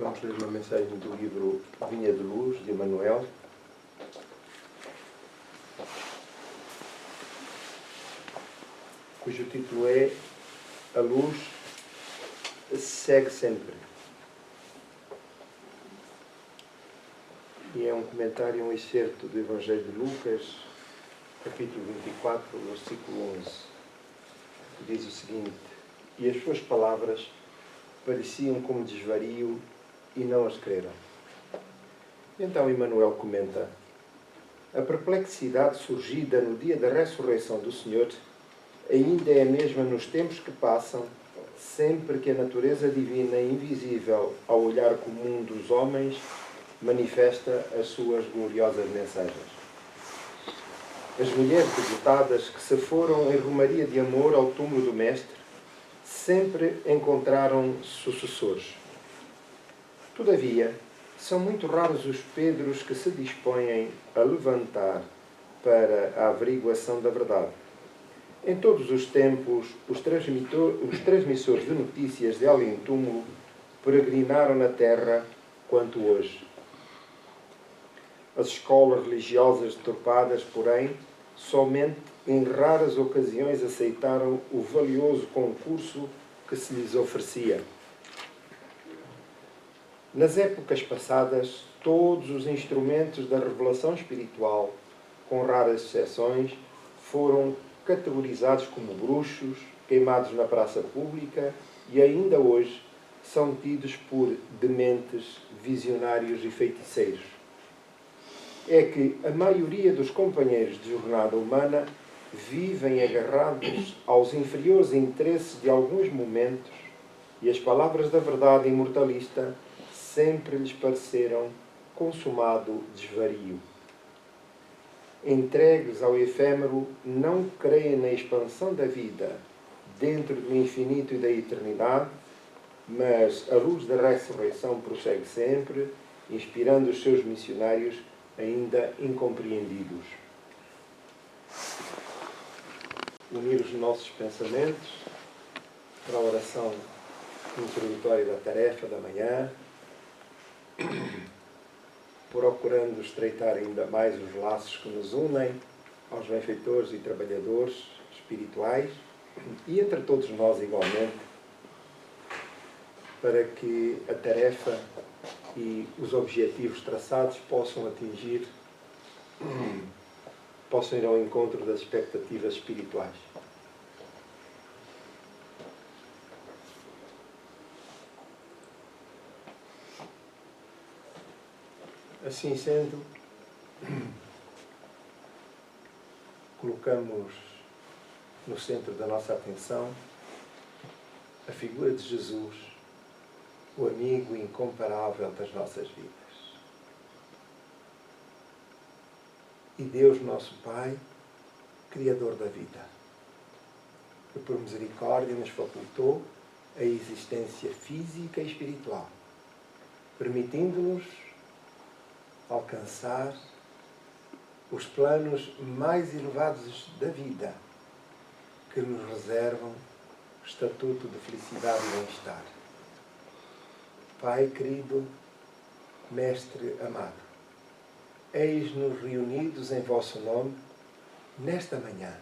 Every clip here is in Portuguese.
Vamos ler uma mensagem do livro Vinha de Luz, de Emmanuel. Cujo título é A Luz Segue Sempre. E é um comentário, um excerto do Evangelho de Lucas, capítulo 24, versículo 11. Que diz o seguinte: E as suas palavras pareciam como desvario e não as creram. Então Emmanuel comenta: a perplexidade surgida no dia da ressurreição do Senhor ainda é a mesma nos tempos que passam, sempre que a natureza divina e invisível, ao olhar comum dos homens, manifesta as suas gloriosas mensagens. As mulheres devotadas que se foram em romaria de amor ao túmulo do Mestre sempre encontraram sucessores. Todavia, são muito raros os Pedros que se dispõem a levantar para a averiguação da verdade. Em todos os tempos, os transmissores de notícias de além do túmulo peregrinaram na terra quanto hoje. As escolas religiosas deturpadas, porém, somente em raras ocasiões aceitaram o valioso concurso que se lhes oferecia. Nas épocas passadas, todos os instrumentos da revelação espiritual, com raras exceções, foram categorizados como bruxos, queimados na praça pública e ainda hoje são tidos por dementes, visionários e feiticeiros. É que a maioria dos companheiros de jornada humana vivem agarrados aos inferiores interesses de alguns momentos e as palavras da verdade imortalista sempre lhes pareceram consumado desvario. Entregues ao efêmero, não creem na expansão da vida dentro do infinito e da eternidade, mas a luz da ressurreição prossegue sempre, inspirando os seus missionários ainda incompreendidos. Unir os nossos pensamentos para a oração introdutória da tarefa da manhã, procurando estreitar ainda mais os laços que nos unem aos benfeitores e trabalhadores espirituais e entre todos nós igualmente, para que a tarefa e os objetivos traçados possam ir ao encontro das expectativas espirituais. Assim sendo, colocamos no centro da nossa atenção a figura de Jesus, o amigo incomparável das nossas vidas. E Deus, nosso Pai, Criador da vida, que por misericórdia nos facultou a existência física e espiritual, permitindo-nos alcançar os planos mais elevados da vida, que nos reservam o estatuto de felicidade e bem-estar. Pai querido, Mestre amado, eis-nos reunidos em vosso nome nesta manhã,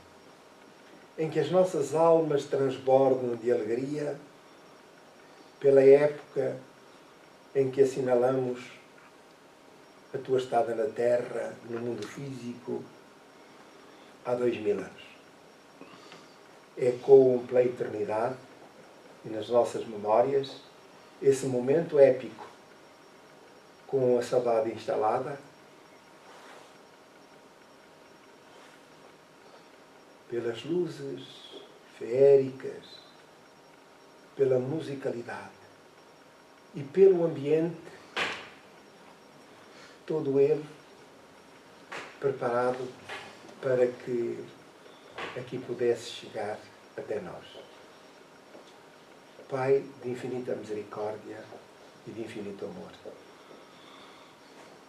em que as nossas almas transbordam de alegria pela época em que assinalamos a tua estada na Terra, no mundo físico, há 2000 anos. Ecoam pela eternidade e nas nossas memórias esse momento épico, com a saudade instalada, pelas luzes feéricas, pela musicalidade e pelo ambiente, todo ele preparado para que aqui pudesse chegar até nós. Pai de infinita misericórdia e de infinito amor.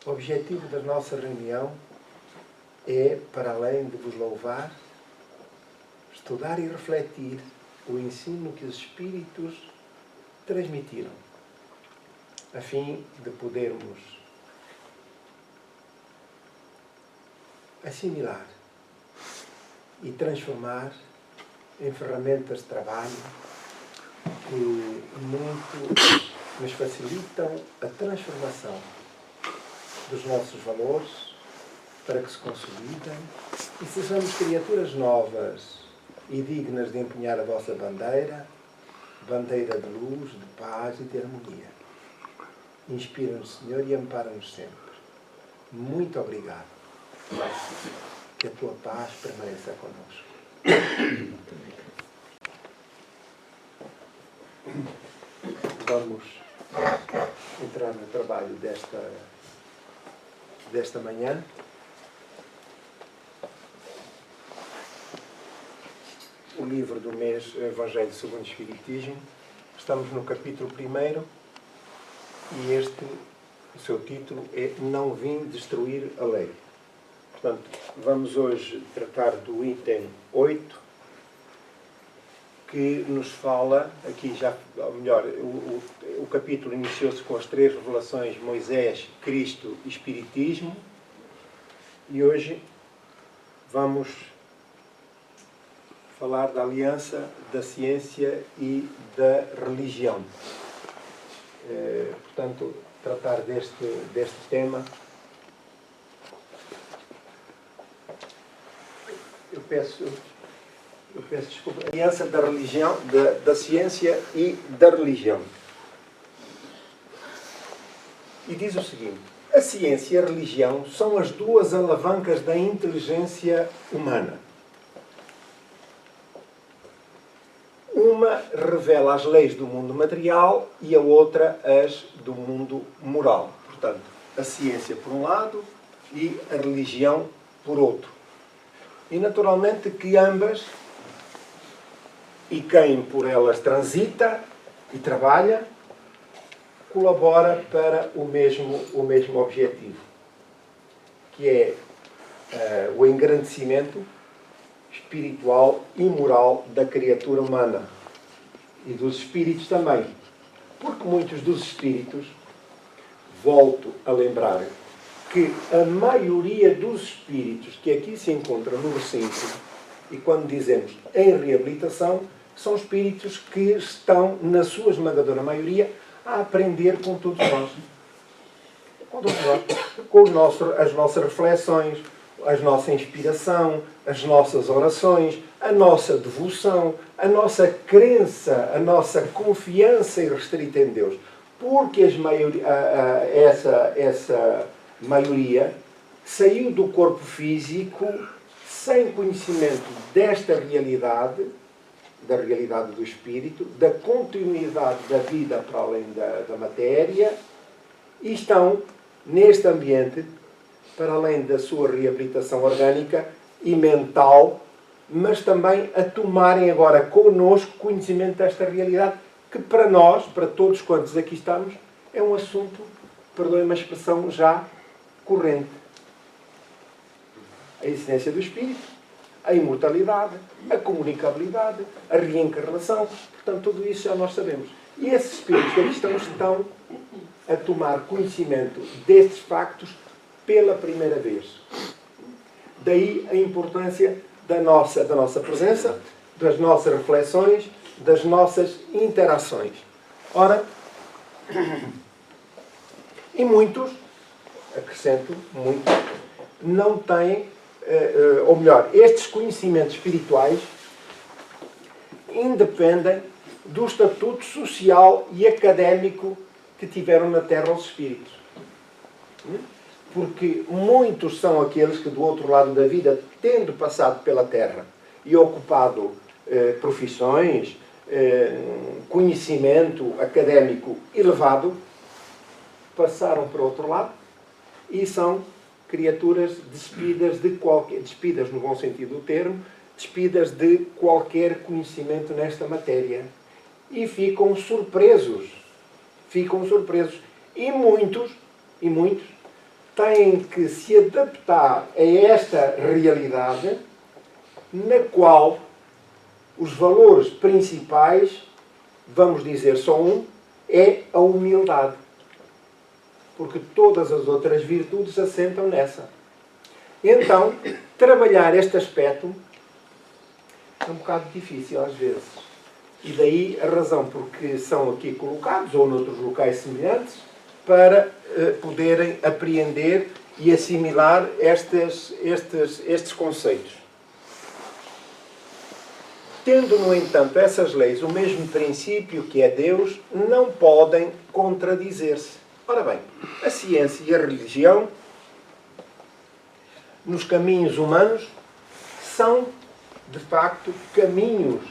O objetivo da nossa reunião é, para além de vos louvar, estudar e refletir o ensino que os Espíritos transmitiram a fim de podermos assimilar e transformar em ferramentas de trabalho que muito nos facilitam a transformação dos nossos valores para que se consolidem e sejamos criaturas novas e dignas de empunhar a vossa bandeira, bandeira de luz, de paz e de harmonia. Inspira-nos, Senhor, e ampara-nos sempre. Muito obrigado. Que a tua paz permaneça connosco. Vamos entrar no trabalho desta manhã. O livro do mês, o Evangelho segundo o Espiritismo. Estamos no capítulo 1 e o seu título é Não Vim Destruir a Lei. Portanto, vamos hoje tratar do item 8, que nos fala, aqui já, ou melhor, o capítulo iniciou-se com as 3 revelações, Moisés, Cristo e Espiritismo, e hoje vamos falar da aliança da ciência e da religião. Portanto, tratar deste tema. Eu peço desculpa. Aliança da religião, da ciência e da religião. E diz o seguinte: a ciência e a religião são as 2 alavancas da inteligência humana. Uma revela as leis do mundo material e a outra as do mundo moral. Portanto, a ciência por um lado e a religião por outro. E naturalmente que ambas, e quem por elas transita e trabalha, colabora para o mesmo objetivo, que é o engrandecimento espiritual e moral da criatura humana e dos espíritos também. Porque muitos dos espíritos, volto a lembrar, que a maioria dos espíritos que aqui se encontram no recinto, e quando dizemos em reabilitação, são espíritos que estão, na sua esmagadora maioria, a aprender com todos nós. Com as nossas reflexões, a nossa inspiração, as nossas orações, a nossa devoção, a nossa crença, a nossa confiança irrestrita em Deus. Porque essa maioria saiu do corpo físico sem conhecimento desta realidade, da realidade do espírito, da continuidade da vida para além da matéria, e estão neste ambiente, para além da sua reabilitação orgânica e mental, mas também a tomarem agora connosco conhecimento desta realidade, que para nós, para todos quantos aqui estamos, é um assunto, perdoem-me a expressão, já corrente. A existência do espírito, a imortalidade, a comunicabilidade, a reencarnação, portanto, tudo isso já nós sabemos. E esses espíritos que aqui estão a tomar conhecimento destes factos pela primeira vez. Daí a importância da nossa presença, das nossas reflexões, das nossas interações. Ora, e muitos, acrescento, muitos, não têm, ou melhor, estes conhecimentos espirituais independem do estatuto social e académico que tiveram na Terra os espíritos. Porque muitos são aqueles que, do outro lado da vida, tendo passado pela Terra e ocupado profissões, conhecimento académico elevado, passaram para o outro lado e são criaturas despidas no bom sentido do termo, despidas de qualquer conhecimento nesta matéria. E ficam surpresos. E muitos têm que se adaptar a esta realidade na qual os valores principais, vamos dizer só um, é a humildade. porque todas as outras virtudes assentam nessa. Então, trabalhar este aspecto é um bocado difícil às vezes. E daí a razão porque são aqui colocados, ou noutros locais semelhantes, para poderem apreender e assimilar estes conceitos. Tendo, no entanto, essas leis o mesmo princípio que é Deus, não podem contradizer-se. Ora bem, a ciência e a religião, nos caminhos humanos, são, de facto, caminhos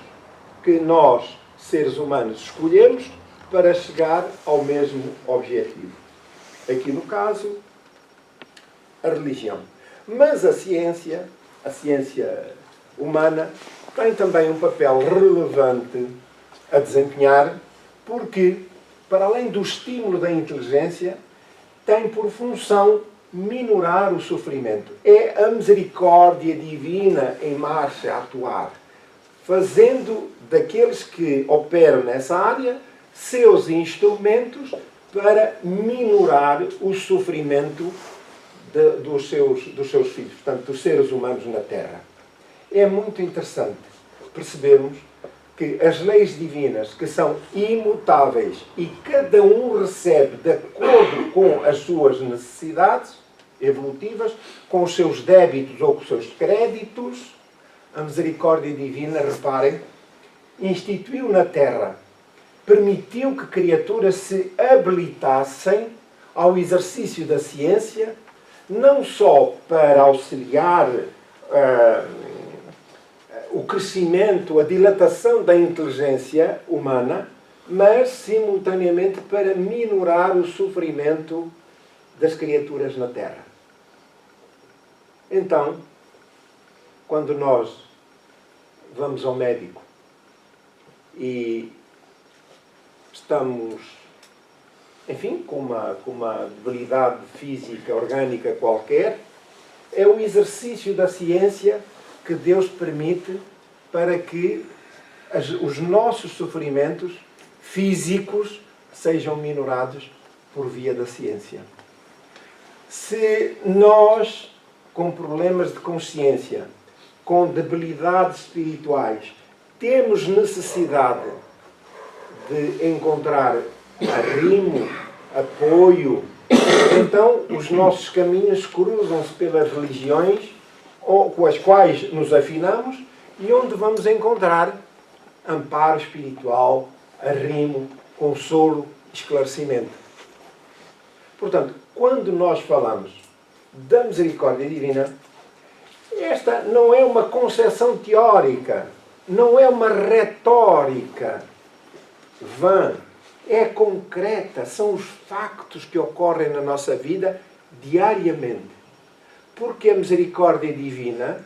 que nós, seres humanos, escolhemos para chegar ao mesmo objetivo. Aqui, no caso, a religião. Mas a ciência humana, tem também um papel relevante a desempenhar, porque, para além do estímulo da inteligência, tem por função minorar o sofrimento. É a misericórdia divina em marcha a atuar, fazendo daqueles que operam nessa área seus instrumentos para minorar o sofrimento dos seus filhos, portanto, dos seres humanos na Terra. É muito interessante percebermos que as leis divinas, que são imutáveis e cada um recebe de acordo com as suas necessidades evolutivas, com os seus débitos ou com os seus créditos, a misericórdia divina, reparem, instituiu na Terra, permitiu que criaturas se habilitassem ao exercício da ciência, não só para auxiliar o crescimento, a dilatação da inteligência humana, mas simultaneamente para minorar o sofrimento das criaturas na Terra. Então, quando nós vamos ao médico e estamos, enfim, com uma debilidade física, orgânica qualquer, é o exercício da ciência que Deus permite para que os nossos sofrimentos físicos sejam minorados por via da ciência. Se nós, com problemas de consciência, com debilidades espirituais, temos necessidade de encontrar arrimo, apoio, então os nossos caminhos cruzam-se pelas religiões com as quais nos afinamos e onde vamos encontrar amparo espiritual, arrimo, consolo, esclarecimento. Portanto, quando nós falamos da misericórdia divina, esta não é uma concepção teórica, não é uma retórica vã, é concreta, são os factos que ocorrem na nossa vida diariamente. Porque a misericórdia divina,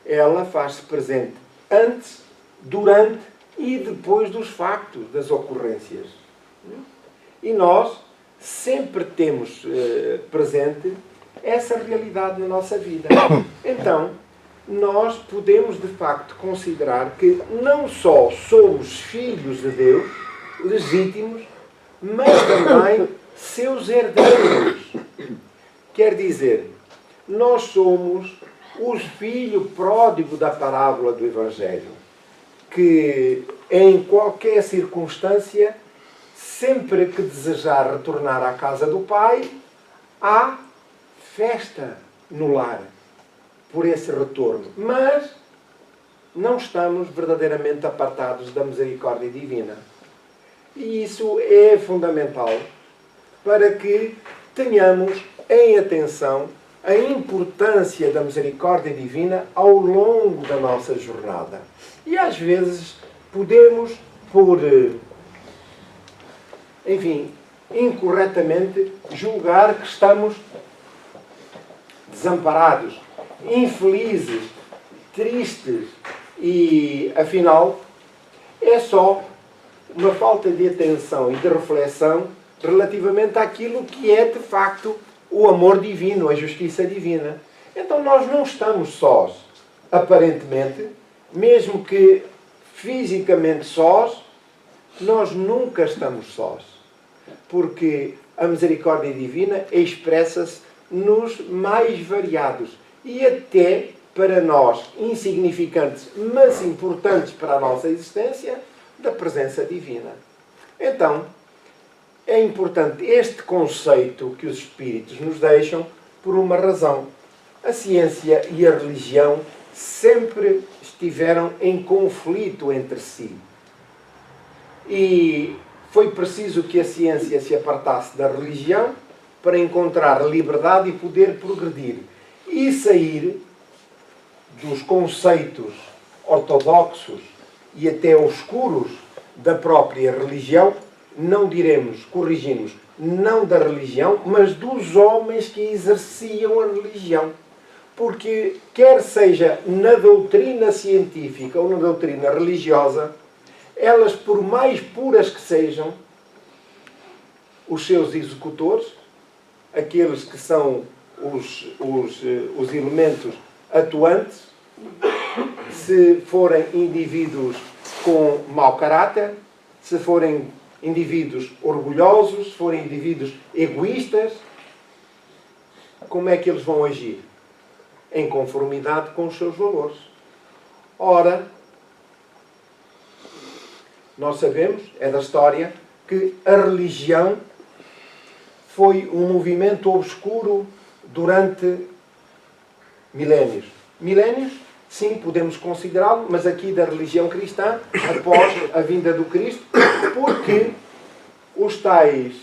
ela faz-se presente antes, durante e depois dos factos, das ocorrências. E nós sempre temos presente essa realidade na nossa vida. Então, nós podemos de facto considerar que não só somos filhos de Deus, legítimos, mas também seus herdeiros. Quer dizer, nós somos o filho pródigo da parábola do Evangelho, que em qualquer circunstância, sempre que desejar retornar à casa do Pai, há festa no lar por esse retorno. Mas não estamos verdadeiramente apartados da misericórdia divina. E isso é fundamental para que tenhamos em atenção a importância da misericórdia divina ao longo da nossa jornada. E às vezes podemos, por, incorretamente, julgar que estamos desamparados, infelizes, tristes e, afinal, é só uma falta de atenção e de reflexão relativamente àquilo que é, de facto, o amor divino, a justiça divina. Então nós não estamos sós, aparentemente, mesmo que fisicamente sós, nós nunca estamos sós. Porque a misericórdia divina expressa-se nos mais variados e até para nós insignificantes, mas importantes para a nossa existência, da presença divina. Então, é importante este conceito que os Espíritos nos deixam por uma razão. A ciência e a religião sempre estiveram em conflito entre si. E foi preciso que a ciência se apartasse da religião para encontrar liberdade e poder progredir e sair dos conceitos ortodoxos e até oscuros da própria religião, não diremos, corrigimos, não da religião, mas dos homens que exerciam a religião. Porque, quer seja na doutrina científica ou na doutrina religiosa, elas, por mais puras que sejam, os seus executores, aqueles que são os elementos atuantes, se forem indivíduos com mau caráter, se forem indivíduos orgulhosos, se forem indivíduos egoístas, como é que eles vão agir? Em conformidade com os seus valores. Ora, nós sabemos, é da história, que a religião foi um movimento obscuro durante milénios. Milénios, sim, podemos considerá-lo, mas aqui da religião cristã, após a vinda do Cristo, porque os tais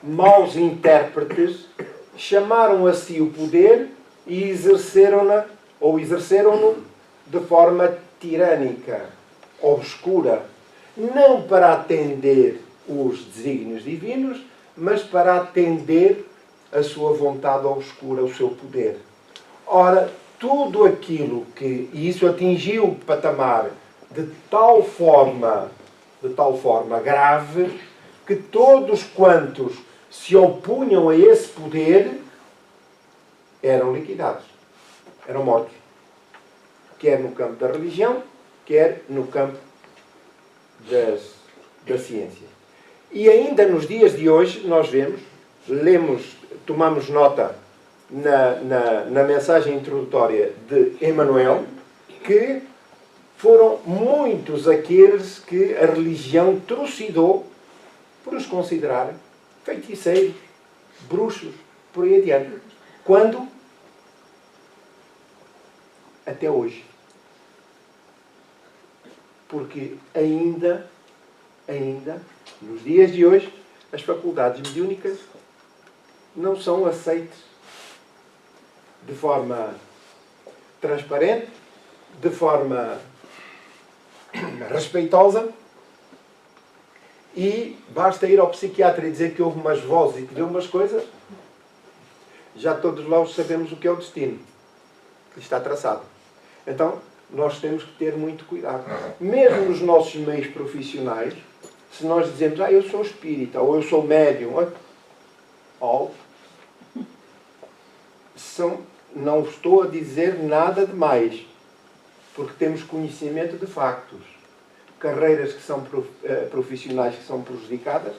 maus intérpretes chamaram a si o poder e exerceram-no de forma tirânica, obscura, não para atender os desígnios divinos, mas para atender a sua vontade obscura, o seu poder. Ora, tudo aquilo que... E isso atingiu o patamar de tal forma grave, que todos quantos se opunham a esse poder eram liquidados, eram mortos. Quer no campo da religião, quer no campo da ciência. E ainda nos dias de hoje, nós vemos, tomamos nota na mensagem introdutória de Emmanuel, que foram muitos aqueles que a religião trucidou por os considerarem feiticeiros, bruxos, por aí adiante. Quando? Até hoje. Porque ainda, nos dias de hoje, as faculdades mediúnicas não são aceitas de forma transparente, de forma respeitosa, e basta ir ao psiquiatra e dizer que houve umas vozes e que deu umas coisas, já todos nós sabemos o que é o destino que está traçado. Então, nós temos que ter muito cuidado. Mesmo nos nossos meios profissionais, se nós dizemos, eu sou espírita, ou eu sou médium, não estou a dizer nada de mais, porque temos conhecimento de factos. Carreiras que são profissionais que são prejudicadas,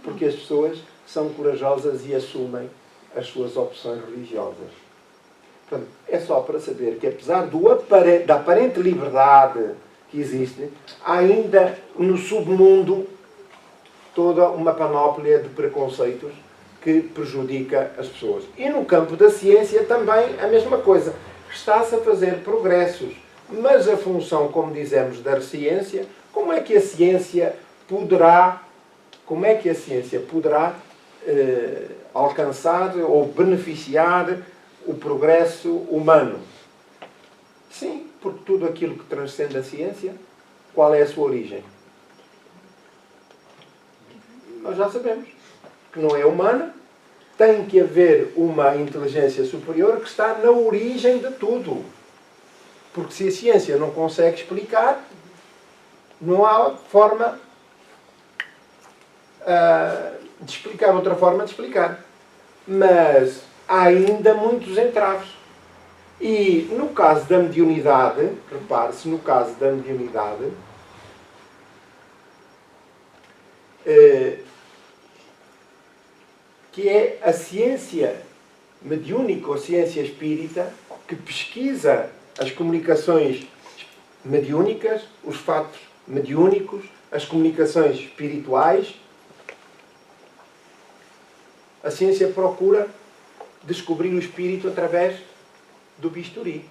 porque as pessoas são corajosas e assumem as suas opções religiosas. Portanto, é só para saber que, apesar da aparente liberdade que existe, há ainda no submundo toda uma panóplia de preconceitos que prejudica as pessoas. E no campo da ciência também a mesma coisa. Está-se a fazer progressos, mas a função, como dizemos, da ciência, como é que a ciência poderá alcançar ou beneficiar o progresso humano? Sim, porque tudo aquilo que transcende a ciência, qual é a sua origem? Nós já sabemos que não é humana, tem que haver uma inteligência superior que está na origem de tudo. Porque se a ciência não consegue explicar, não há forma de explicar, outra forma de explicar. Mas há ainda muitos entraves. E no caso da mediunidade, repare-se, no caso da mediunidade, que é a ciência mediúnica ou a ciência espírita, que pesquisa as comunicações mediúnicas, os fatos mediúnicos, as comunicações espirituais. A ciência procura descobrir o espírito através do bisturi.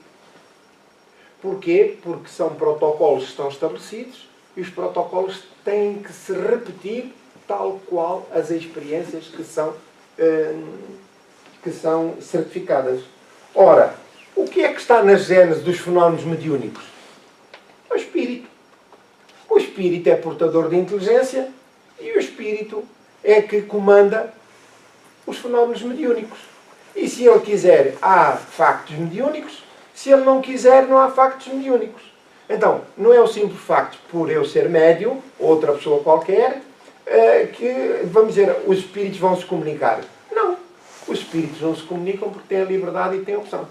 Porquê? Porque são protocolos que estão estabelecidos e os protocolos têm que se repetir tal qual as experiências que são certificadas. Ora, o que é que está na gênese dos fenómenos mediúnicos? O espírito. O espírito é portador de inteligência e o espírito é que comanda os fenómenos mediúnicos. E se ele quiser, há factos mediúnicos. Se ele não quiser, não há factos mediúnicos. Então, não é o simples facto, por eu ser médium, ou outra pessoa qualquer, que, vamos dizer, os espíritos vão se comunicar. Não. Os espíritos não se comunicam porque têm a liberdade e têm a opção.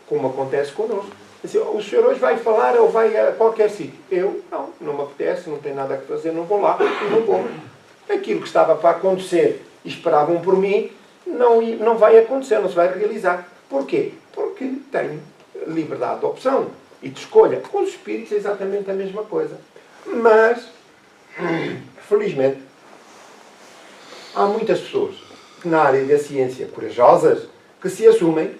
Como acontece connosco. Assim, o senhor hoje vai falar ou vai a qualquer sítio? Eu, não me apetece, não tenho nada a fazer, não vou lá e não vou. Aquilo que estava para acontecer e esperavam por mim, não vai acontecer, não se vai realizar. Porquê? Porque tenho liberdade de opção e de escolha. Com os espíritos é exatamente a mesma coisa. Mas, felizmente, há muitas pessoas na área da ciência corajosas que se assumem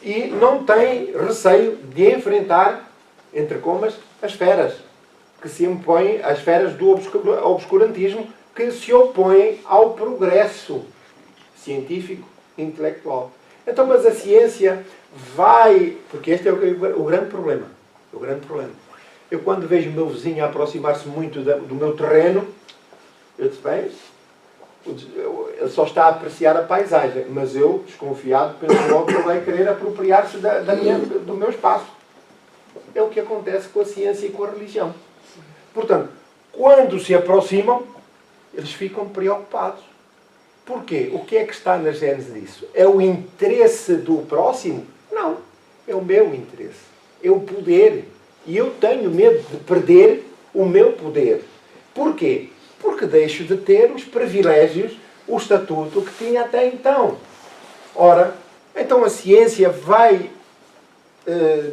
e não têm receio de enfrentar, entre comas, as feras que se impõem, as feras do obscurantismo, que se opõem ao progresso científico e intelectual. Então, mas a ciência vai... Porque este é o grande problema. O grande problema. Eu, quando vejo o meu vizinho a aproximar-se muito do meu terreno, eu disse, bem, ele só está a apreciar a paisagem, mas eu, desconfiado, penso logo que ele vai querer apropriar-se do meu espaço. É o que acontece com a ciência e com a religião. Portanto, quando se aproximam, eles ficam preocupados. Porquê? O que é que está na gênese disso? É o interesse do próximo? Não. É o meu interesse. É o poder. E eu tenho medo de perder o meu poder. Porquê? Porque deixo de ter os privilégios, o estatuto que tinha até então. Ora, então a ciência vai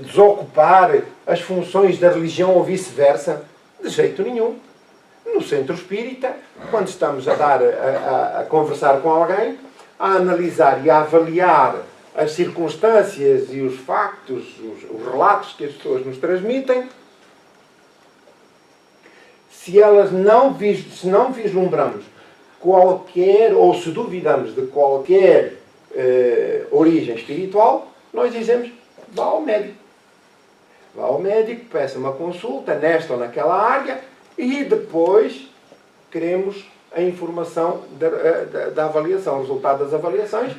desocupar as funções da religião ou vice-versa? De jeito nenhum. No centro espírita, quando estamos a conversar com alguém, a analisar e a avaliar as circunstâncias e os factos, os relatos que as pessoas nos transmitem, se não vislumbramos qualquer, ou se duvidamos de qualquer origem espiritual, nós dizemos, vá ao médico. Vá ao médico, peça uma consulta nesta ou naquela área e depois queremos a informação da avaliação, o resultado das avaliações,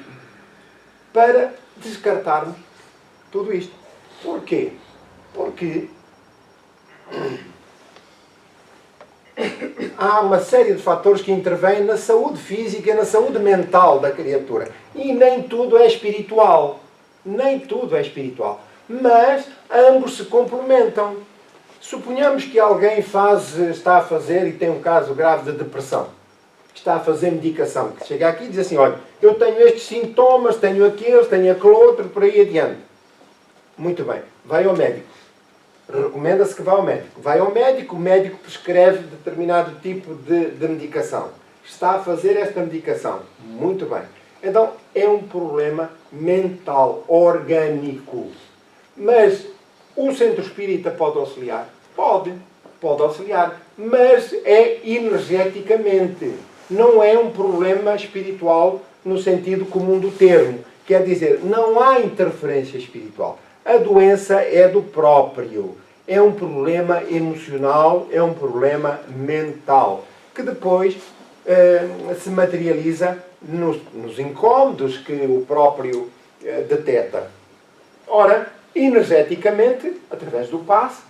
para descartarmos tudo isto. Porquê? Porque há uma série de fatores que intervêm na saúde física e na saúde mental da criatura. E nem tudo é espiritual. Nem tudo é espiritual. Mas ambos se complementam. Suponhamos que alguém está a fazer e tem um caso grave de depressão. Está a fazer medicação. Que chega aqui e diz assim, olha, eu tenho estes sintomas, tenho aqueles, tenho aquele outro, por aí adiante. Muito bem. Vai ao médico. Recomenda-se que vá ao médico. Vai ao médico, o médico prescreve determinado tipo de medicação. Está a fazer esta medicação. Muito bem. Então, é um problema mental, orgânico. Mas o centro espírita pode auxiliar? Pode auxiliar. Mas é energeticamente. Não é um problema espiritual no sentido comum do termo. Quer dizer, não há interferência espiritual. A doença é do próprio. É um problema emocional, é um problema mental, que depois se materializa nos incômodos que o próprio detecta. Ora, energeticamente, através do passe,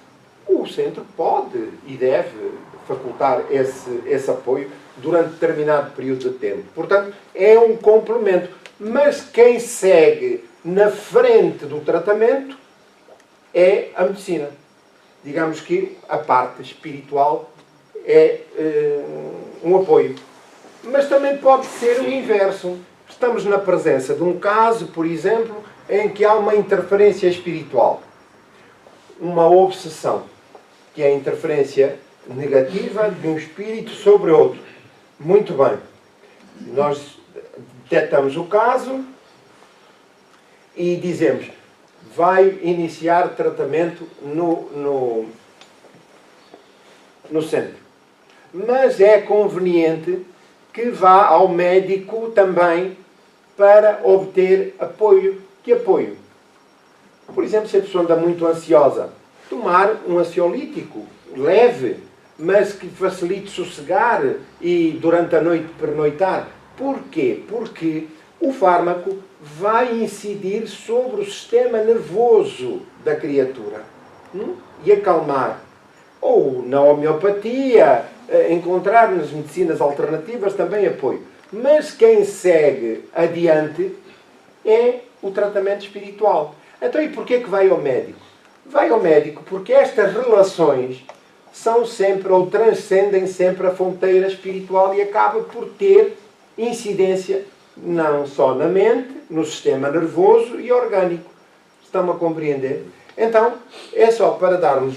o centro pode e deve facultar esse apoio durante determinado período de tempo. Portanto, é um complemento. Mas quem segue na frente do tratamento é a medicina. Digamos que a parte espiritual é um apoio. Mas também pode ser o inverso. Estamos na presença de um caso, por exemplo, em que há uma interferência espiritual. Uma obsessão, que é a interferência negativa de um espírito sobre outro. Muito bem. Nós detectamos o caso e dizemos, vai iniciar tratamento no centro. Mas é conveniente que vá ao médico também para obter apoio. Que apoio? Por exemplo, se a pessoa anda muito ansiosa, tomar um ansiolítico leve, mas que facilite sossegar e durante a noite pernoitar. Porquê? Porque o fármaco vai incidir sobre o sistema nervoso da criatura e acalmar. Ou na homeopatia, encontrar nas medicinas alternativas também apoio. Mas quem segue adiante é o tratamento espiritual. Então, e porquê que vai ao médico? Vai ao médico porque estas relações são sempre, ou transcendem sempre a fronteira espiritual e acaba por ter incidência não só na mente, no sistema nervoso e orgânico. Estão a compreender? Então, é só para darmos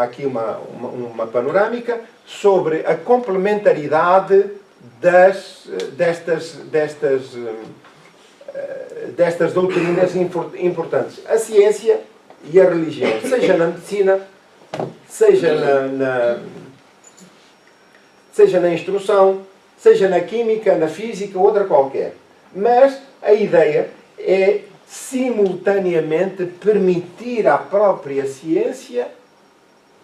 aqui uma panorâmica sobre a complementaridade destas doutrinas importantes. A ciência e a religião, seja na medicina, seja na instrução, seja na química, na física, outra qualquer. Mas a ideia é simultaneamente permitir à própria ciência,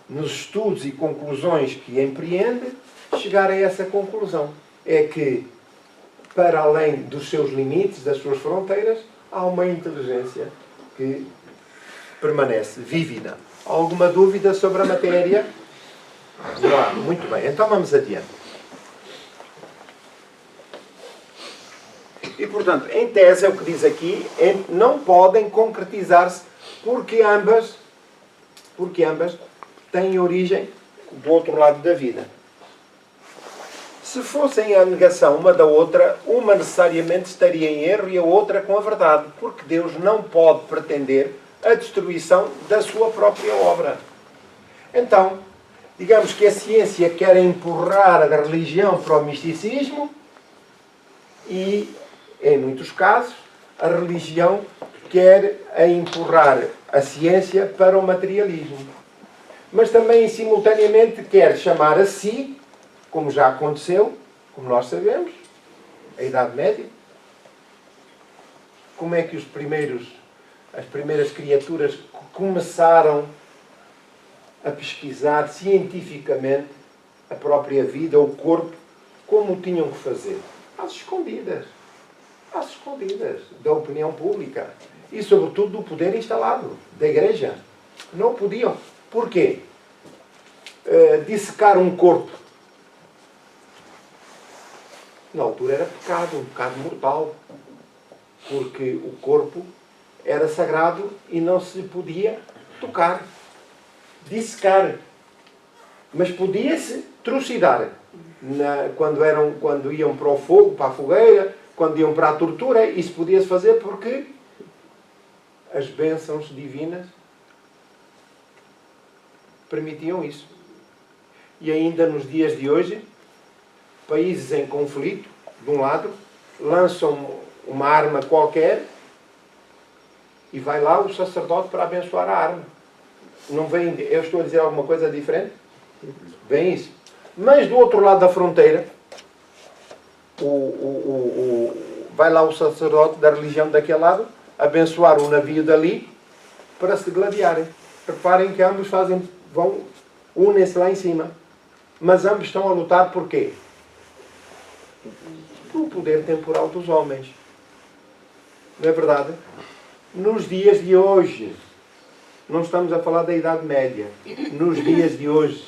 nos estudos e conclusões que empreende, chegar a essa conclusão. É que, para além dos seus limites, das suas fronteiras, há uma inteligência que permanece vívida. Alguma dúvida sobre a matéria? Não há. Muito bem. Então vamos adiante. E, portanto, em tese, é o que diz aqui, não podem concretizar-se porque ambas têm origem do outro lado da vida. Se fossem a negação uma da outra, uma necessariamente estaria em erro e a outra com a verdade, porque Deus não pode pretender a destruição da sua própria obra. Então, digamos que a ciência quer empurrar a religião para o misticismo e, em muitos casos, a religião quer empurrar a ciência para o materialismo. Mas também, simultaneamente, quer chamar a si, como já aconteceu, como nós sabemos, a Idade Média. Como é que as primeiras criaturas começaram a pesquisar cientificamente a própria vida, o corpo, como tinham que fazer? Às escondidas da opinião pública e, sobretudo, do poder instalado, da Igreja. Não podiam. Porquê? Dissecar um corpo. Na altura era pecado, um pecado mortal. Porque o corpo era sagrado e não se podia tocar, dissecar. Mas podia-se trucidar. Quando iam para o fogo, para a fogueira, quando iam para a tortura, isso podia-se fazer porque as bênçãos divinas permitiam isso. E ainda nos dias de hoje, países em conflito, de um lado, lançam uma arma qualquer e vai lá o sacerdote para abençoar a arma. Não vem, eu estou a dizer alguma coisa diferente? Vem isso. Mas do outro lado da fronteira, vai lá o sacerdote da religião daquele lado abençoar o navio dali para se gladiarem. Reparem que ambos unem-se lá em cima. Mas ambos estão a lutar por quê? Pelo poder temporal dos homens. Não é verdade? Nos dias de hoje, não estamos a falar da Idade Média, nos dias de hoje,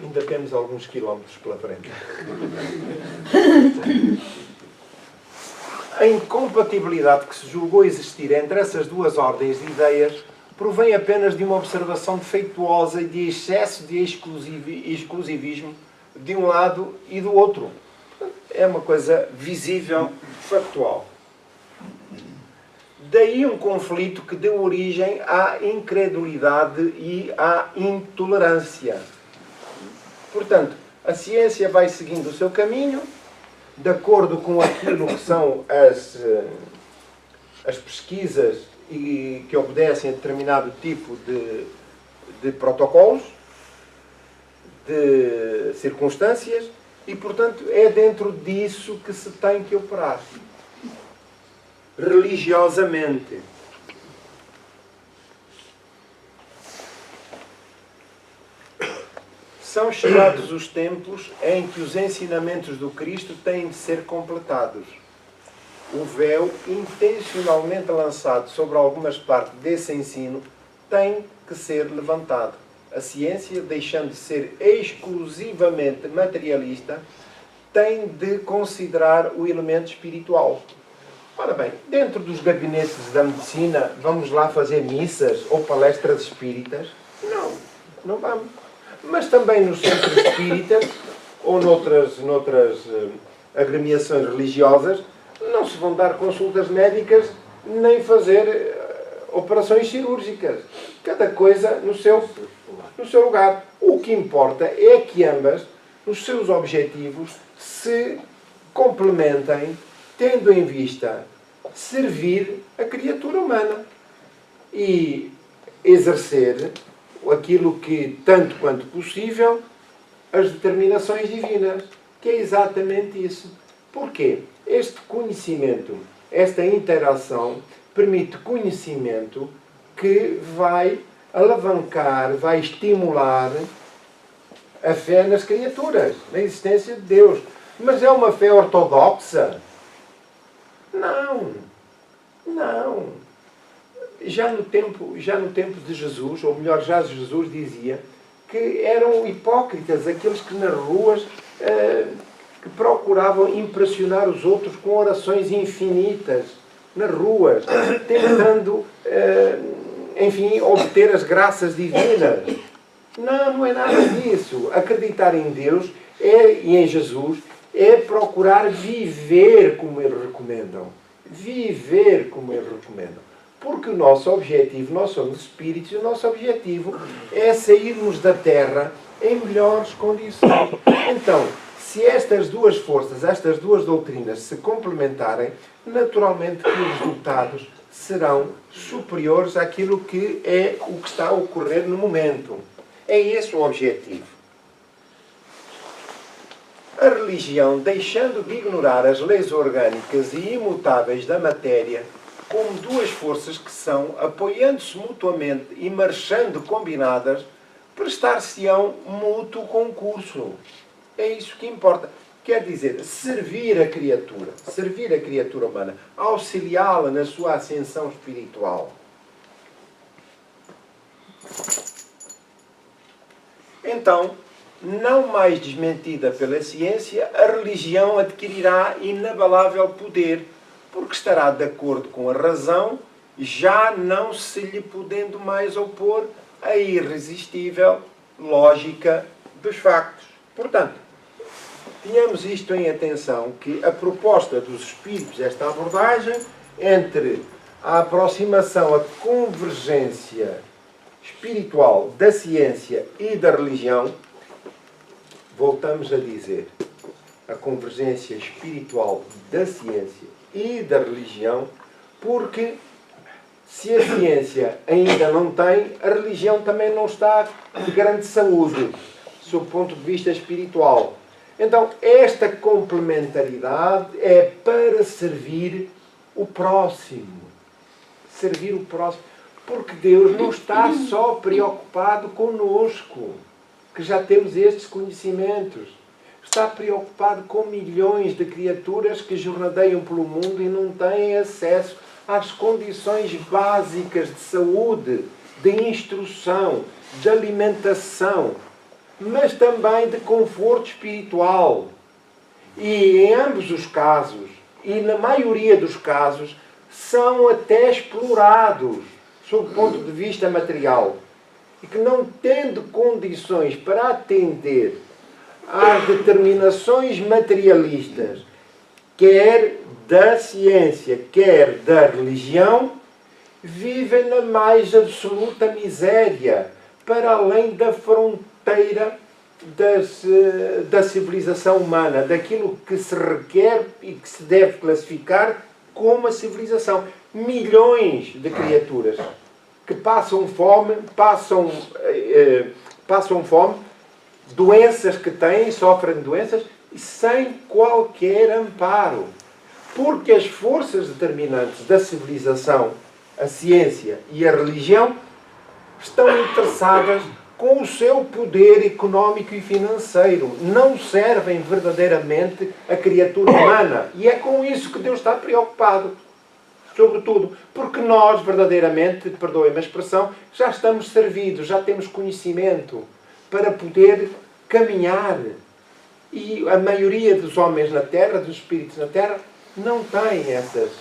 ainda temos alguns quilómetros pela frente. A incompatibilidade que se julgou existir entre essas duas ordens de ideias provém apenas de uma observação defeituosa e de excesso de exclusivismo de um lado e do outro. É uma coisa visível, factual. Daí um conflito que deu origem à incredulidade e à intolerância. Portanto, a ciência vai seguindo o seu caminho, de acordo com aquilo que são as pesquisas e que obedecem a determinado tipo de protocolos, de circunstâncias, e, portanto, é dentro disso que se tem que operar. Religiosamente. São chegados os tempos em que os ensinamentos do Cristo têm de ser completados. O véu, intencionalmente lançado sobre algumas partes desse ensino, tem que ser levantado. A ciência, deixando de ser exclusivamente materialista, tem de considerar o elemento espiritual. Ora bem, dentro dos gabinetes da medicina, vamos lá fazer missas ou palestras espíritas? Não, não vamos. Mas também nos centros espíritas ou noutras agremiações religiosas, não se vão dar consultas médicas nem fazer operações cirúrgicas. Cada coisa no seu lugar. O que importa é que ambas, nos seus objetivos, se complementem, tendo em vista servir a criatura humana e exercer aquilo que, tanto quanto possível, as determinações divinas, que é exatamente isso. Porquê? Este conhecimento, esta interação, permite conhecimento que vai alavancar, vai estimular a fé nas criaturas, na existência de Deus. Mas é uma fé ortodoxa? Não. Não. Já no tempo de Jesus, ou melhor, já Jesus dizia que eram hipócritas aqueles que nas ruas que procuravam impressionar os outros com orações infinitas nas ruas, tentando, enfim, obter as graças divinas. Não, não é nada disso. Acreditar em Deus e em Jesus é procurar viver como eles recomendam. Viver como eles recomendam. Porque o nosso objetivo, nós somos espíritos, e o nosso objetivo é sairmos da Terra em melhores condições. Então, se estas duas forças, estas duas doutrinas se complementarem, naturalmente que os resultados serão superiores àquilo que é o que está a ocorrer no momento. É esse o objetivo. A religião, deixando de ignorar as leis orgânicas e imutáveis da matéria, como duas forças que são, apoiando-se mutuamente e marchando combinadas, prestar-se-ão mútuo concurso. É isso que importa. Quer dizer, servir a criatura humana, auxiliá-la na sua ascensão espiritual. Então, não mais desmentida pela ciência, a religião adquirirá inabalável poder, porque estará de acordo com a razão, já não se lhe podendo mais opor a irresistível lógica dos factos. Portanto, tenhamos isto em atenção, que a proposta dos espíritos, esta abordagem, entre a aproximação, a convergência espiritual da ciência e da religião, voltamos a dizer, a convergência espiritual da ciência e da religião, porque se a ciência ainda não tem, a religião também não está de grande saúde, sob o ponto de vista espiritual. Então, esta complementaridade é para servir o próximo. Servir o próximo. Porque Deus não está só preocupado conosco, que já temos estes conhecimentos. Está preocupado com milhões de criaturas que jornadeiam pelo mundo e não têm acesso às condições básicas de saúde, de instrução, de alimentação, mas também de conforto espiritual. E em ambos os casos, e na maioria dos casos, são até explorados. sob o ponto de vista material, e que não tendo condições para atender às determinações materialistas, quer da ciência, quer da religião, vivem na mais absoluta miséria, para além da fronteira da civilização humana, daquilo que se requer e que se deve classificar como a civilização. Milhões de criaturas que passam fome, doenças que têm, sofrem doenças, sem qualquer amparo. Porque as forças determinantes da civilização, a ciência e a religião, estão interessadas com o seu poder económico e financeiro. Não servem verdadeiramente a criatura humana. E é com isso que Deus está preocupado. Sobretudo porque nós, verdadeiramente, perdoem-me a expressão, já estamos servidos, já temos conhecimento para poder caminhar. E a maioria dos homens na Terra, dos espíritos na Terra, não têm essas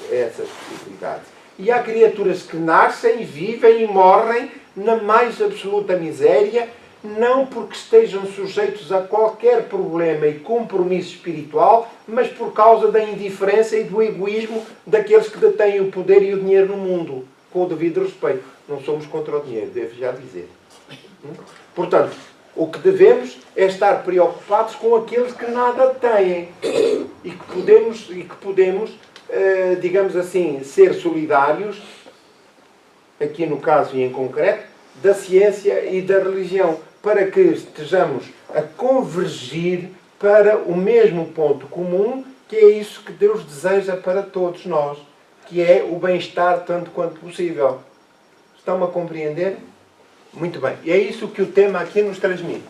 possibilidades. E há criaturas que nascem, vivem e morrem na mais absoluta miséria, não porque estejam sujeitos a qualquer problema e compromisso espiritual, mas por causa da indiferença e do egoísmo daqueles que detêm o poder e o dinheiro no mundo, com o devido respeito. Não somos contra o dinheiro, devo já dizer. Portanto, o que devemos é estar preocupados com aqueles que nada têm e que podemos, digamos assim, ser solidários, aqui no caso e em concreto, da ciência e da religião, para que estejamos a convergir para o mesmo ponto comum, que é isso que Deus deseja para todos nós, que é o bem-estar tanto quanto possível. Estão-me a compreender? Muito bem. E é isso que o tema aqui nos transmite.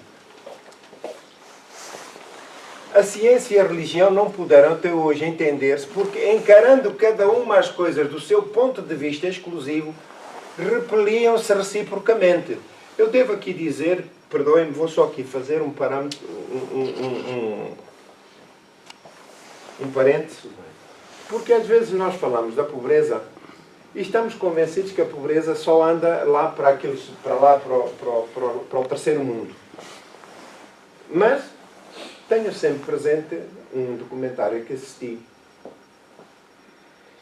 A ciência e a religião não puderam até hoje entender-se porque, encarando cada uma as coisas do seu ponto de vista exclusivo, repeliam-se reciprocamente. Eu devo aqui dizer, perdoem-me, vou só aqui fazer um parâmetro, um parênteses, porque às vezes nós falamos da pobreza e estamos convencidos que a pobreza só anda lá para o terceiro mundo. Mas tenho sempre presente um documentário que assisti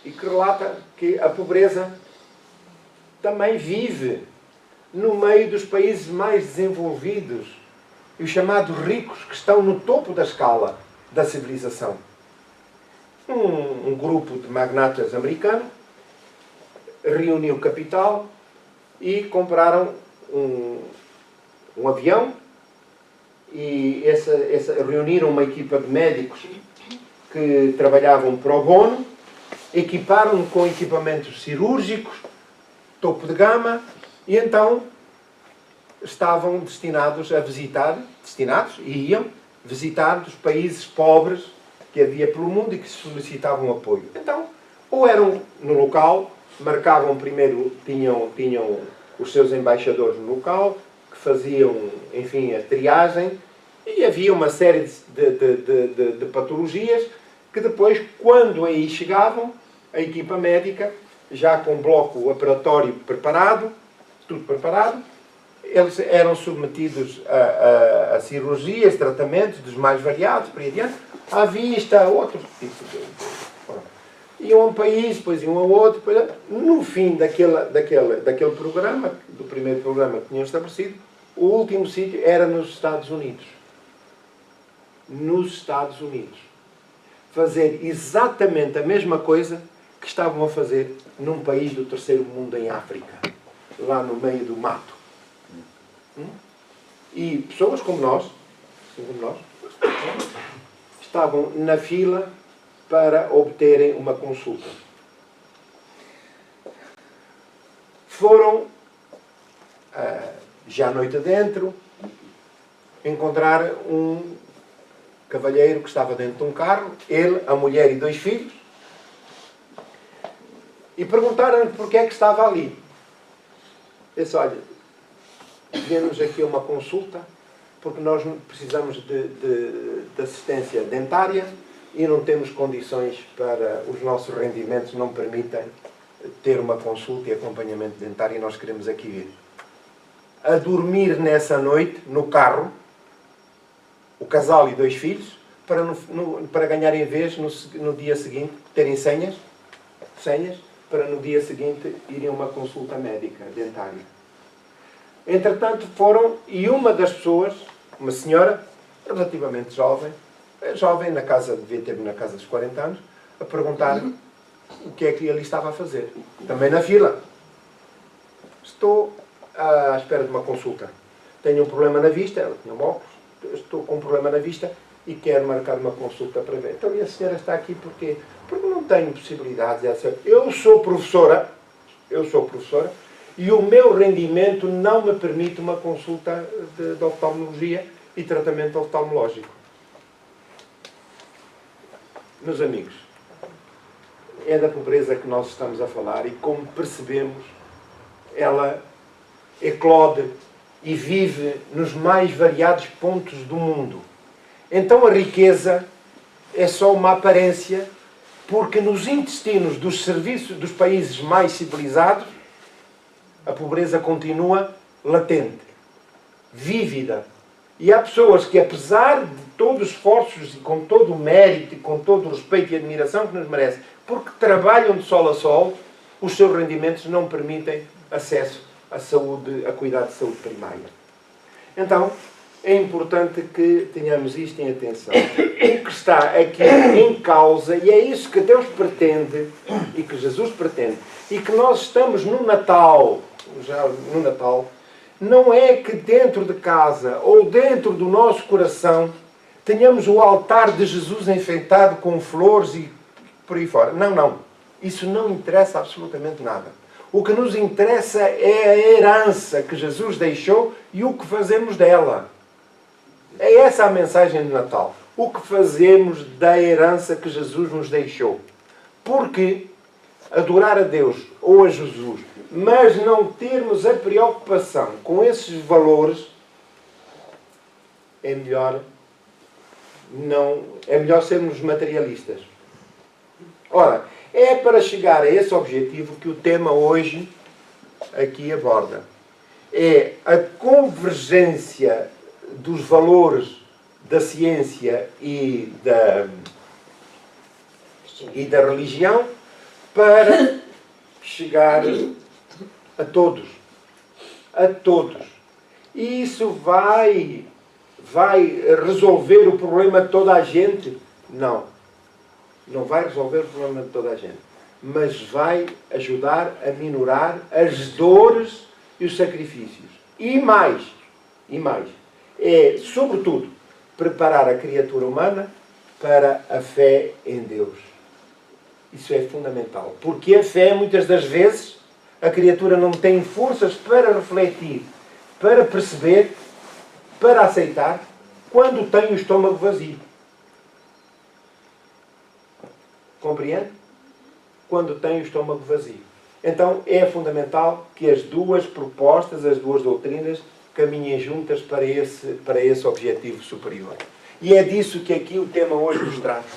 e que relata que a pobreza também vive no meio dos países mais desenvolvidos e os chamados ricos que estão no topo da escala da civilização. Um grupo de magnatas americanos reuniu capital e compraram um avião e reuniram uma equipa de médicos que trabalhavam pro bono, equiparam com equipamentos cirúrgicos, topo de gama, e então estavam destinados e iam visitar os países pobres que havia pelo mundo e que solicitavam apoio. Então, ou eram no local, marcavam primeiro, tinham os seus embaixadores no local, que faziam, enfim, a triagem, e havia uma série de patologias que depois, quando aí chegavam, a equipa médica, já com bloco operatório preparado, tudo preparado, eles eram submetidos a cirurgias, tratamentos dos mais variados, para adiante, à vista, outros tipos de... Iam a um país, depois iam a outro, depois, no fim daquele programa, do primeiro programa que tinham estabelecido, o último sítio era nos Estados Unidos. Nos Estados Unidos. Fazer exatamente a mesma coisa que estavam a fazer num país do terceiro mundo em África, lá no meio do mato. E pessoas como nós, estavam na fila para obterem uma consulta. Foram, já à noite adentro, encontrar um cavalheiro que estava dentro de um carro, ele, a mulher e 2 filhos, e perguntaram-lhe porque é que estava ali. Ele disse, olha, viemos aqui a uma consulta porque nós precisamos de assistência dentária e não temos condições para, os nossos rendimentos não permitem ter uma consulta e acompanhamento dentário e nós queremos aqui vir. A dormir nessa noite, no carro, o casal e 2 filhos, para ganharem vez no dia seguinte, terem senhas, para no dia seguinte irem a uma consulta médica dentária. Entretanto foram, e uma das pessoas, uma senhora relativamente jovem, devia ter na casa dos 40 anos, a perguntar o que é que ali estava a fazer. Também na fila. Estou à espera de uma consulta. Tenho um problema na vista, ela tinha um óculos, estou com um problema na vista e quero marcar uma consulta para ver. Então, e a senhora está aqui porque não tenho possibilidades. Eu sou professora e o meu rendimento não me permite uma consulta de oftalmologia e tratamento oftalmológico. Meus amigos, é da pobreza que nós estamos a falar e, como percebemos, ela eclode e vive nos mais variados pontos do mundo. Então a riqueza é só uma aparência, porque nos intestinos dos serviços dos países mais civilizados a pobreza continua latente, vívida. E há pessoas que, apesar de todos os esforços e com todo o mérito e com todo o respeito e admiração que nos merecem, porque trabalham de sol a sol, os seus rendimentos não permitem acesso à saúde, a cuidado de saúde primária. Então, é importante que tenhamos isto em atenção. O que está aqui em causa, e é isso que Deus pretende, e que Jesus pretende, e que nós estamos no Natal, não é que dentro de casa ou dentro do nosso coração tenhamos o altar de Jesus enfeitado com flores e por aí fora. Não. Isso não interessa absolutamente nada. O que nos interessa é a herança que Jesus deixou e o que fazemos dela. É essa a mensagem de Natal. O que fazemos da herança que Jesus nos deixou. Porque adorar a Deus ou a Jesus, mas não termos a preocupação com esses valores, é melhor sermos materialistas. Ora, é para chegar a esse objetivo que o tema hoje aqui aborda. É a convergência dos valores da ciência e da religião para chegar a todos. A todos. E isso vai resolver o problema de toda a gente? Não. Não vai resolver o problema de toda a gente. Mas vai ajudar a minorar as dores e os sacrifícios. E mais. É, sobretudo, preparar a criatura humana para a fé em Deus. Isso é fundamental. Porque a fé, muitas das vezes, a criatura não tem forças para refletir, para perceber, para aceitar, quando tem o estômago vazio. Compreende? Quando tem o estômago vazio. Então é fundamental que as duas propostas, as duas doutrinas, caminhem juntas para esse objetivo superior. E é disso que aqui o tema hoje nos trata.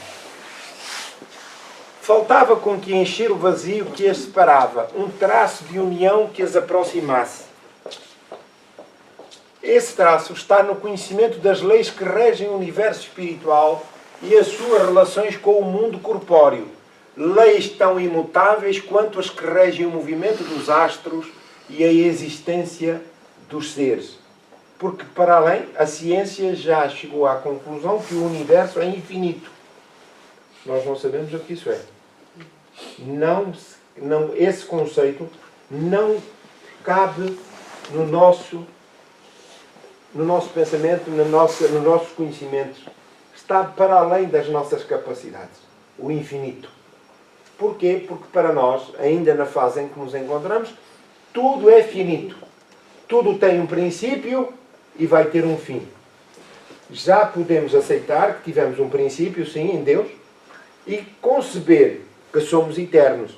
Faltava com que encher o vazio que as separava, um traço de união que as aproximasse. Esse traço está no conhecimento das leis que regem o universo espiritual e as suas relações com o mundo corpóreo. Leis tão imutáveis quanto as que regem o movimento dos astros e a existência dos seres. Porque, para além, a ciência já chegou à conclusão que o universo é infinito. Nós não sabemos o que isso é. Esse conceito não cabe no nosso pensamento, nos nossos conhecimentos. Está para além das nossas capacidades. O infinito. Porquê? Porque para nós, ainda na fase em que nos encontramos, tudo é finito. Tudo tem um princípio e vai ter um fim. Já podemos aceitar que tivemos um princípio, sim, em Deus, e conceber que somos eternos.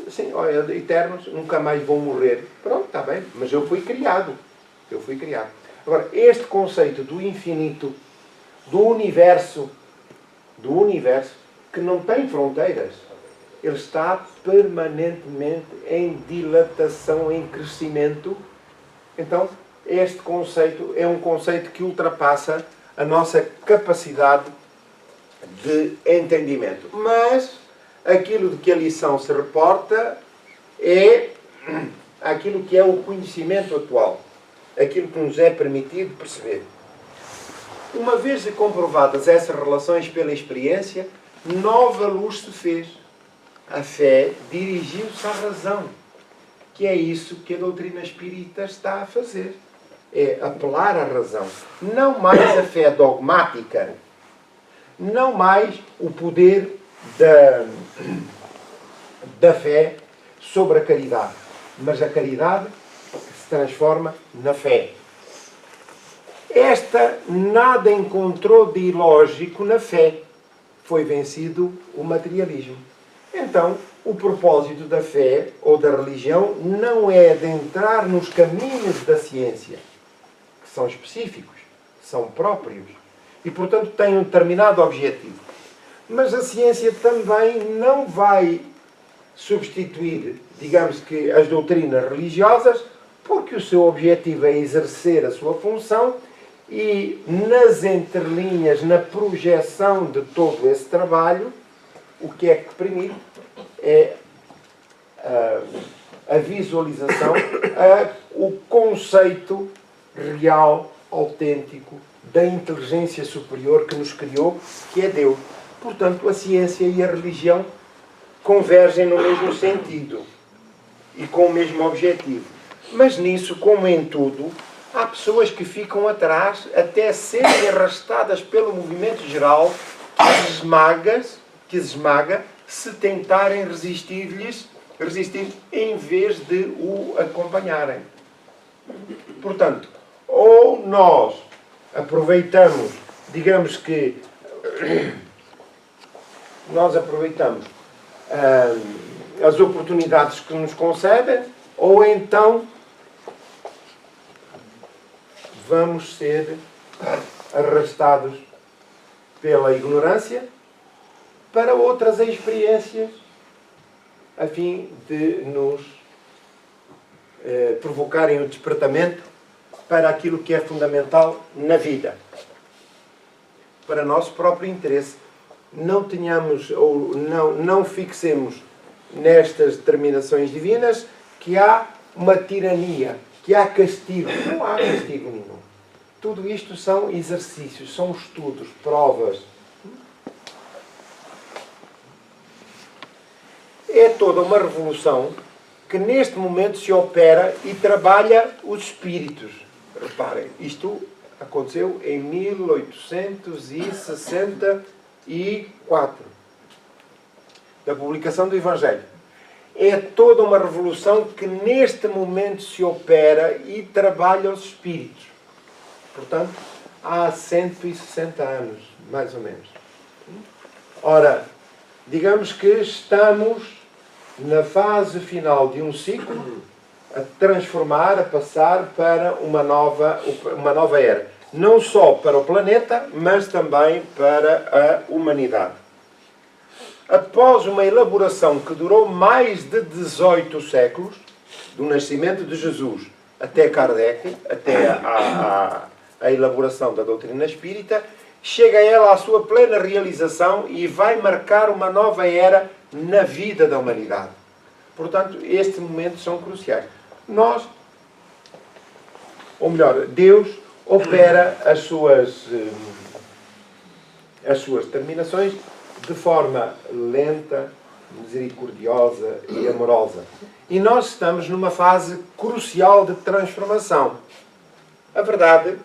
Sim, olha, eternos, nunca mais vão morrer. Pronto, está bem, mas eu fui criado. Agora, este conceito do infinito, do universo, que não tem fronteiras. ele está permanentemente em dilatação, em crescimento. Então, este conceito é um conceito que ultrapassa a nossa capacidade de entendimento. Mas aquilo de que a lição se reporta é aquilo que é o conhecimento atual, aquilo que nos é permitido perceber. Uma vez comprovadas essas relações pela experiência, nova luz se fez. A fé dirigiu-se à razão, que é isso que a doutrina espírita está a fazer. É apelar à razão. Não mais a fé dogmática, não mais o poder da fé sobre a caridade, mas a caridade que se transforma na fé. Esta nada encontrou de ilógico na fé. Foi vencido o materialismo. Então, o propósito da fé ou da religião não é de entrar nos caminhos da ciência, que são específicos, são próprios, e, portanto, têm um determinado objetivo. Mas a ciência também não vai substituir, digamos que, as doutrinas religiosas, porque o seu objetivo é exercer a sua função e, nas entrelinhas, na projeção de todo esse trabalho, o que é que permite é a visualização, o conceito real, autêntico, da inteligência superior que nos criou, que é Deus. Portanto, a ciência e a religião convergem no mesmo sentido e com o mesmo objetivo. Mas nisso, como em tudo, há pessoas que ficam atrás até serem arrastadas pelo movimento geral que esmaga se tentarem resistir em vez de o acompanharem. Portanto, ou nós aproveitamos, digamos que nós aproveitamos as oportunidades que nos concedem, ou então vamos ser arrastados pela ignorância para outras experiências a fim de nos provocarem o despertamento para aquilo que é fundamental na vida, para nosso próprio interesse. Não tenhamos ou não fixemos nestas determinações divinas que há uma tirania, que há castigo. Não há castigo nenhum. Tudo isto são exercícios, são estudos, provas. É toda uma revolução que neste momento se opera e trabalha os espíritos. Reparem, isto aconteceu em 1864, da publicação do Evangelho. É toda uma revolução que neste momento se opera e trabalha os espíritos. Portanto, há 160 anos, mais ou menos. Ora, digamos que estamos na fase final de um ciclo a transformar, a passar para uma nova era. Não só para o planeta, mas também para a humanidade. Após uma elaboração que durou mais de 18 séculos, do nascimento de Jesus até Kardec, até a elaboração da doutrina espírita, chega ela à sua plena realização e vai marcar uma nova era na vida da humanidade. Portanto, estes momentos são cruciais. Nós, ou melhor, Deus opera as suas determinações de forma lenta, misericordiosa e amorosa. E nós estamos numa fase crucial de transformação. A verdade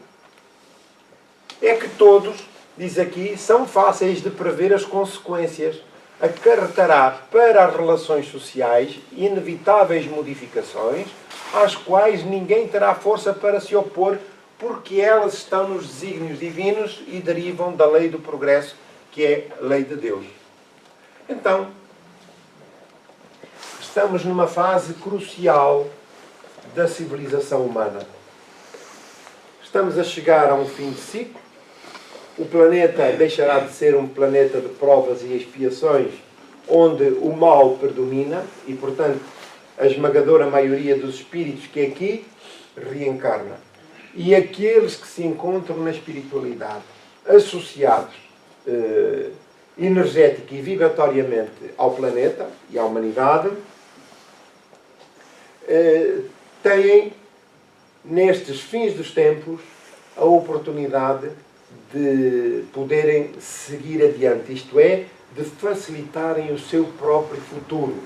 é que todos, diz aqui, são fáceis de prever as consequências. Acarretará para as relações sociais inevitáveis modificações, às quais ninguém terá força para se opor, porque elas estão nos desígnios divinos e derivam da lei do progresso, que é a lei de Deus. Então, estamos numa fase crucial da civilização humana. Estamos a chegar a um fim de ciclo. O planeta deixará de ser um planeta de provas e expiações onde o mal predomina e, portanto, a esmagadora maioria dos espíritos que aqui reencarna. E aqueles que se encontram na espiritualidade, associados energética e vibratoriamente ao planeta e à humanidade, têm, nestes fins dos tempos, a oportunidade de poderem seguir adiante, isto é, de facilitarem o seu próprio futuro.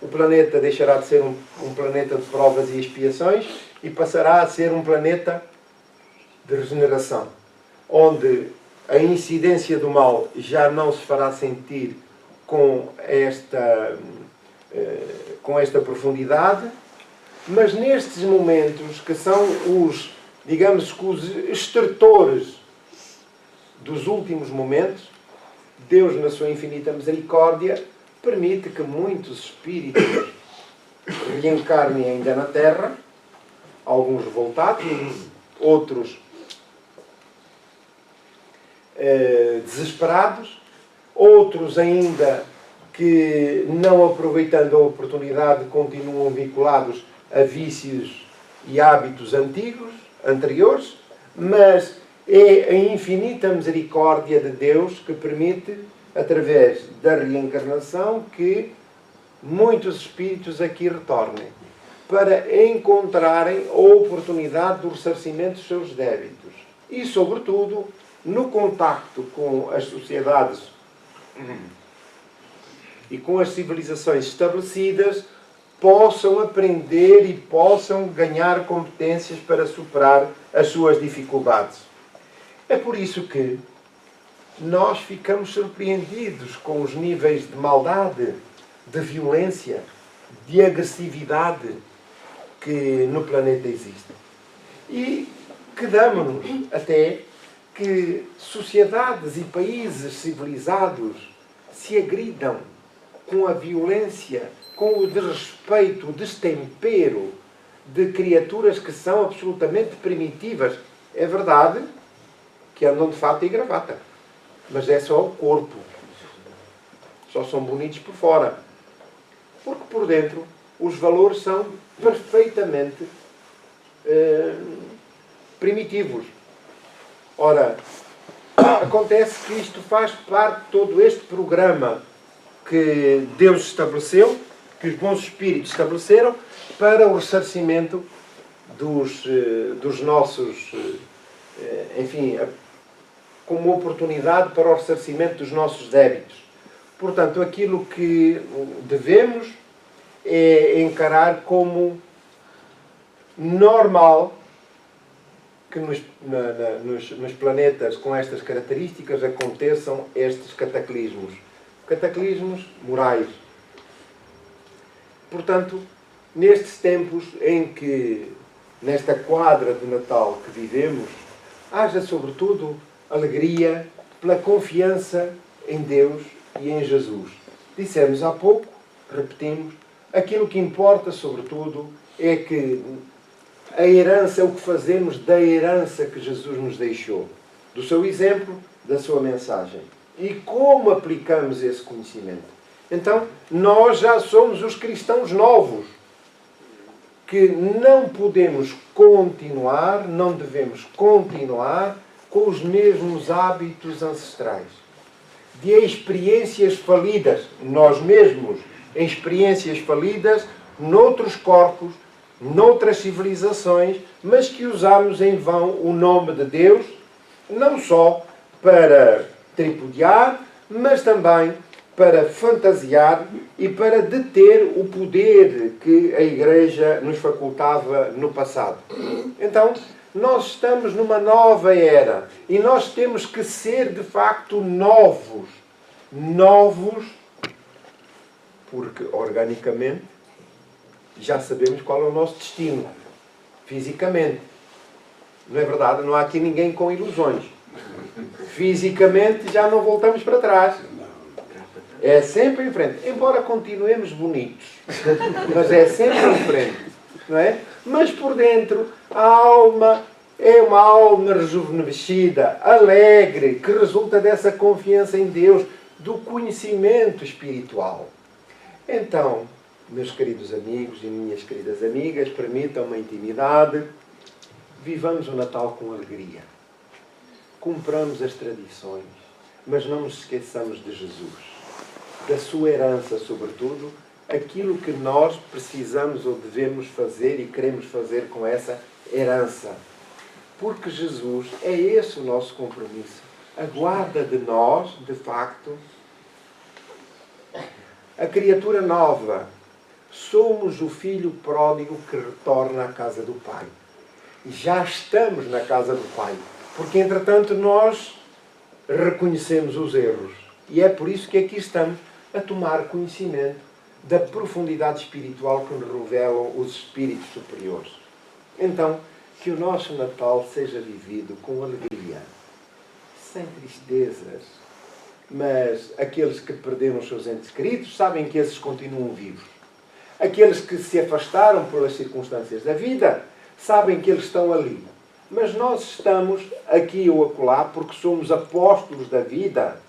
O planeta deixará de ser um planeta de provas e expiações e passará a ser um planeta de regeneração, onde a incidência do mal já não se fará sentir com esta profundidade, mas nestes momentos que são os, digamos, os estertores dos últimos momentos, Deus, na sua infinita misericórdia, permite que muitos espíritos reencarnem ainda na Terra, alguns revoltados, outros desesperados, outros ainda que, não aproveitando a oportunidade, continuam vinculados a vícios e hábitos anteriores, mas é a infinita misericórdia de Deus que permite, através da reencarnação, que muitos espíritos aqui retornem, para encontrarem a oportunidade do ressarcimento dos seus débitos. E, sobretudo, no contacto com as sociedades e com as civilizações estabelecidas, possam aprender e possam ganhar competências para superar as suas dificuldades. É por isso que nós ficamos surpreendidos com os níveis de maldade, de violência, de agressividade que no planeta existem. E quedamos-nos até que sociedades e países civilizados se agridam com a violência, com o desrespeito, o destempero de criaturas que são absolutamente primitivas. É verdade que andam de fato e gravata, mas é só o corpo. Só são bonitos por fora. Porque por dentro os valores são perfeitamente primitivos. Ora, acontece que isto faz parte de todo este programa que Deus estabeleceu, que os bons espíritos estabeleceram, para o ressarcimento dos nossos, enfim, como oportunidade para o ressarcimento dos nossos débitos. Portanto, aquilo que devemos é encarar como normal que nos planetas com estas características aconteçam estes cataclismos. Cataclismos morais. Portanto, nestes tempos em que, nesta quadra de Natal que vivemos, haja sobretudo alegria pela confiança em Deus e em Jesus. Dissemos há pouco, repetimos, aquilo que importa sobretudo é que a herança é o que fazemos da herança que Jesus nos deixou, do seu exemplo, da sua mensagem. E como aplicamos esse conhecimento? Então, nós já somos os cristãos novos, que não podemos continuar, não devemos continuar com os mesmos hábitos ancestrais, de experiências falidas, nós mesmos, em experiências falidas, noutros corpos, noutras civilizações, mas que usamos em vão o nome de Deus, não só para tripudiar, mas também para fantasiar e para deter o poder que a Igreja nos facultava no passado. Então, nós estamos numa nova era e nós temos que ser, de facto, novos. Novos, porque, organicamente, já sabemos qual é o nosso destino, fisicamente. Não é verdade? Não há aqui ninguém com ilusões. Fisicamente já não voltamos para trás. É sempre em frente. Embora continuemos bonitos. Mas é sempre em frente. Não é? Mas por dentro a alma é uma alma rejuvenescida, alegre, que resulta dessa confiança em Deus, do conhecimento espiritual. Então, meus queridos amigos e minhas queridas amigas, permitam uma intimidade. Vivamos o Natal com alegria. Cumpramos as tradições, mas não nos esqueçamos de Jesus, da sua herança, sobretudo, aquilo que nós precisamos ou devemos fazer e queremos fazer com essa herança. Porque Jesus é esse o nosso compromisso. Aguarda de nós, de facto, a criatura nova. Somos o filho pródigo que retorna à casa do Pai. Já estamos na casa do Pai. Porque, entretanto, nós reconhecemos os erros. E é por isso que aqui estamos a tomar conhecimento da profundidade espiritual que nos revelam os espíritos superiores. Então, que o nosso Natal seja vivido com alegria, sem tristezas. Mas aqueles que perderam os seus entes queridos sabem que esses continuam vivos. Aqueles que se afastaram pelas circunstâncias da vida sabem que eles estão ali. Mas nós estamos aqui ou acolá porque somos apóstolos da vida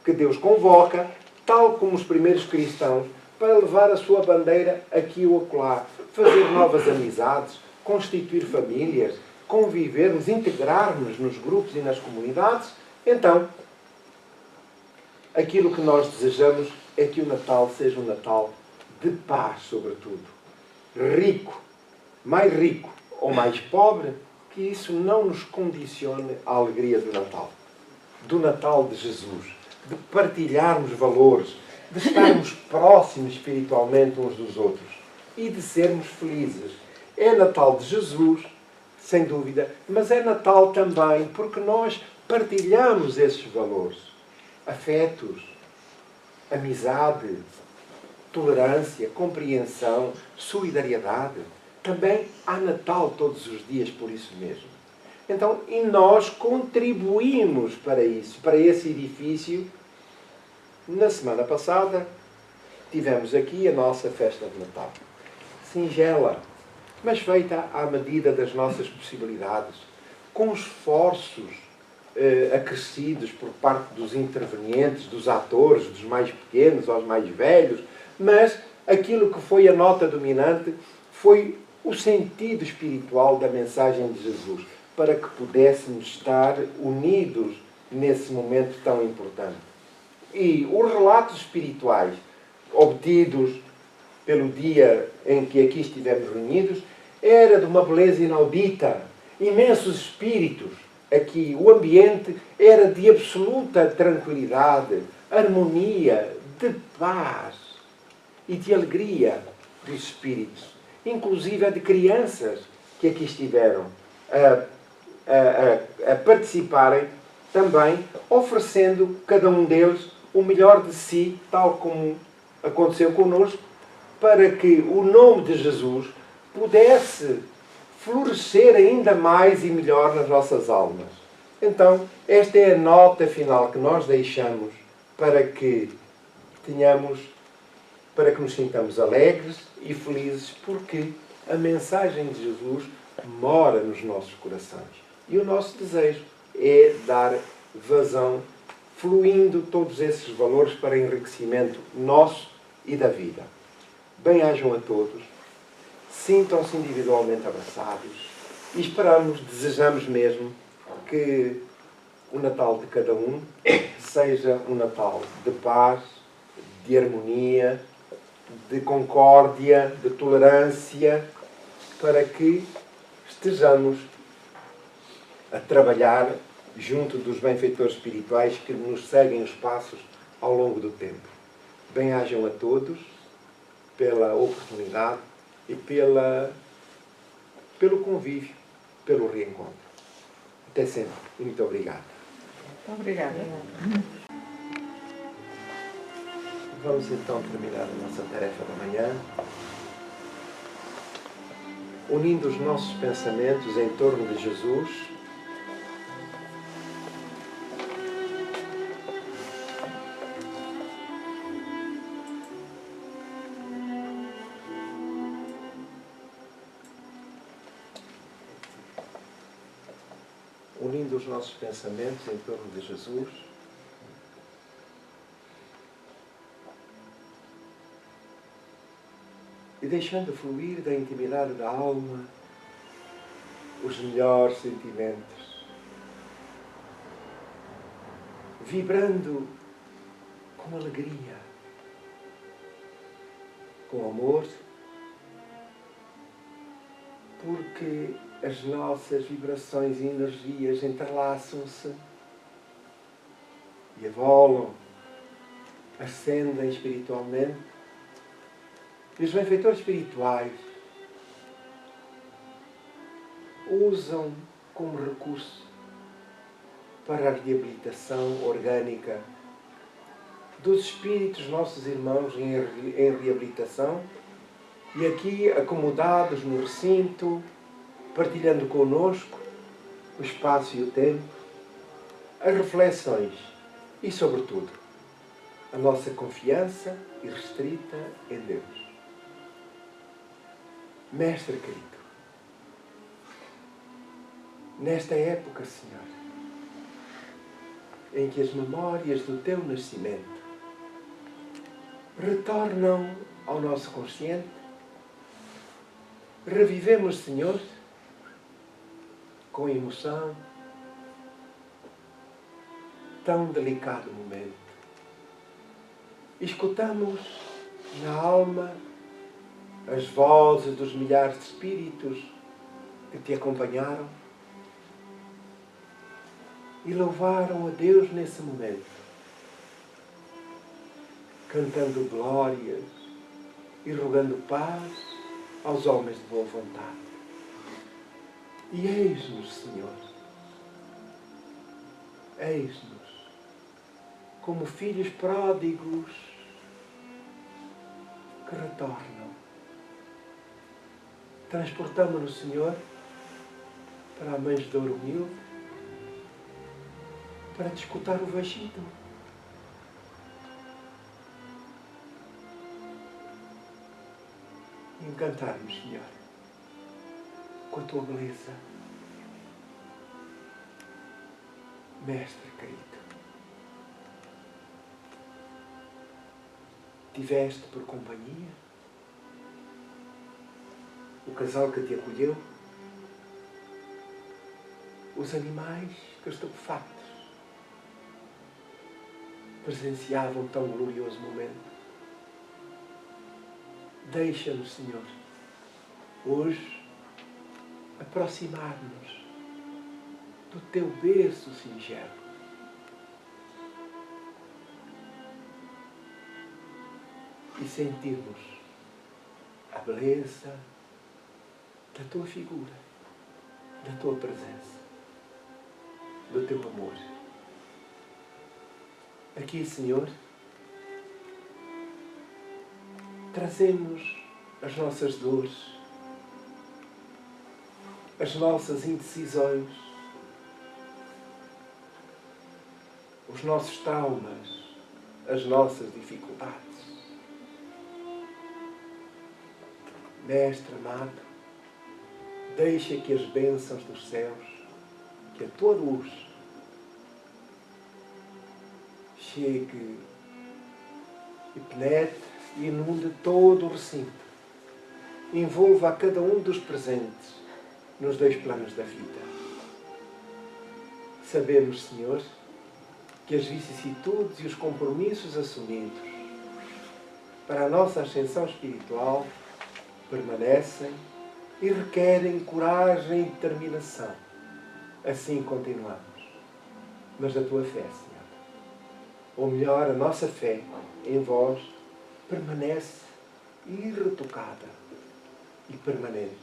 que Deus convoca, tal como os primeiros cristãos, para levar a sua bandeira aqui ou acolá, fazer novas amizades, constituir famílias, convivermos, integrarmos nos grupos e nas comunidades. Então, aquilo que nós desejamos é que o Natal seja um Natal de paz, sobretudo. Rico, mais rico ou mais pobre, que isso não nos condicione a alegria do Natal de Jesus, de partilharmos valores, de estarmos próximos espiritualmente uns dos outros e de sermos felizes. É Natal de Jesus, sem dúvida, mas é Natal também porque nós partilhamos esses valores. Afetos, amizade, tolerância, compreensão, solidariedade. Também há Natal todos os dias por isso mesmo. Então, e nós contribuímos para isso, para esse edifício. Na semana passada, tivemos aqui a nossa festa de Natal. Singela, mas feita à medida das nossas possibilidades, com esforços acrescidos por parte dos intervenientes, dos atores, dos mais pequenos aos mais velhos, mas aquilo que foi a nota dominante foi o sentido espiritual da mensagem de Jesus, para que pudéssemos estar unidos nesse momento tão importante. E os relatos espirituais obtidos pelo dia em que aqui estivemos reunidos era de uma beleza inaudita, imensos espíritos. Aqui o ambiente era de absoluta tranquilidade, harmonia, de paz e de alegria dos espíritos, inclusive de crianças que aqui estiveram a participarem também, oferecendo cada um deles o melhor de si, tal como aconteceu connosco, para que o nome de Jesus pudesse florescer ainda mais e melhor nas nossas almas. Então, esta é a nota final que nós deixamos para que nos sintamos alegres e felizes, porque a mensagem de Jesus mora nos nossos corações. E o nosso desejo é dar vazão, fluindo todos esses valores para enriquecimento nosso e da vida. Bem-ajam a todos, sintam-se individualmente abraçados e desejamos mesmo que o Natal de cada um seja um Natal de paz, de harmonia, de concórdia, de tolerância, para que estejamos a trabalhar junto dos benfeitores espirituais que nos seguem os passos ao longo do tempo. Bem-ajam a todos pela oportunidade e pelo convívio, pelo reencontro. Até sempre. Muito obrigado. Obrigada. Vamos então terminar a nossa tarefa da manhã, unindo os nossos pensamentos em torno de Jesus, unindo os nossos pensamentos em torno de Jesus, e deixando fluir da intimidade da alma os melhores sentimentos, vibrando com alegria, com amor, porque as nossas vibrações e energias entrelaçam-se e evoluem, ascendem espiritualmente. E os benfeitores espirituais usam como recurso para a reabilitação orgânica dos espíritos nossos irmãos em reabilitação e aqui acomodados no recinto, partilhando connosco o espaço e o tempo, as reflexões e, sobretudo, a nossa confiança irrestrita em Deus. Mestre querido, nesta época, Senhor, em que as memórias do Teu nascimento retornam ao nosso consciente, revivemos, Senhor, com emoção, tão delicado momento. Escutamos na alma as vozes dos milhares de espíritos que Te acompanharam e louvaram a Deus nesse momento, cantando glórias e rogando paz aos homens de boa vontade. E eis-nos, Senhor, eis-nos, como filhos pródigos que retornam. Transportamos-nos, Senhor, para a manjedoura humilde, para te escutar o vagido. E encantar-nos, Senhor, com a Tua beleza. Mestre querido, tiveste por companhia o casal que te acolheu, os animais que estupefactos presenciavam tão glorioso momento. Deixa-nos, Senhor, hoje aproximar-nos do Teu berço singelo. E sentirmos a beleza da Tua figura, da Tua presença, do Teu amor. Aqui, Senhor, trazemos as nossas dores, as nossas indecisões, os nossos traumas, as nossas dificuldades. Mestre amado, deixa que as bênçãos dos céus, que a Tua luz chegue e penetre e inunde todo o recinto. Envolva a cada um dos presentes nos dois planos da vida. Sabemos, Senhor, que as vicissitudes e os compromissos assumidos para a nossa ascensão espiritual permanecem e requerem coragem e determinação. Assim continuamos. Mas da Tua fé, Senhor, ou melhor, a nossa fé em Vós permanece irretocada e permanente,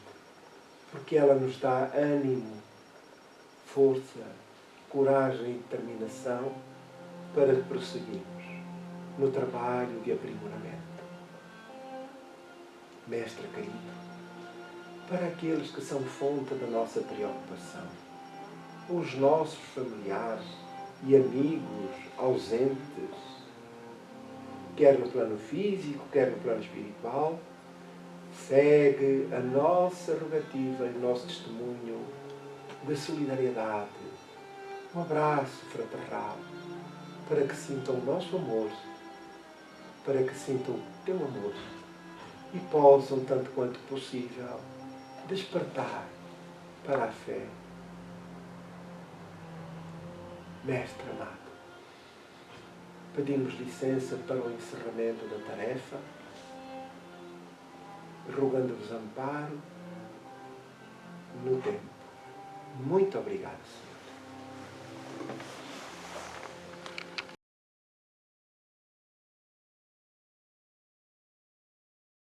porque ela nos dá ânimo, força, coragem e determinação para prosseguirmos no trabalho de aprimoramento. Mestre querido, para aqueles que são fonte da nossa preocupação, os nossos familiares e amigos ausentes, quer no plano físico, quer no plano espiritual, segue a nossa rogativa e o nosso testemunho de solidariedade, um abraço fraternal, para que sintam o nosso amor, para que sintam o Teu amor e possam, tanto quanto possível, despertar para a fé. Mestre amado, pedimos licença para o encerramento da tarefa, rogando-vos amparo no tempo. Muito obrigado, Senhor.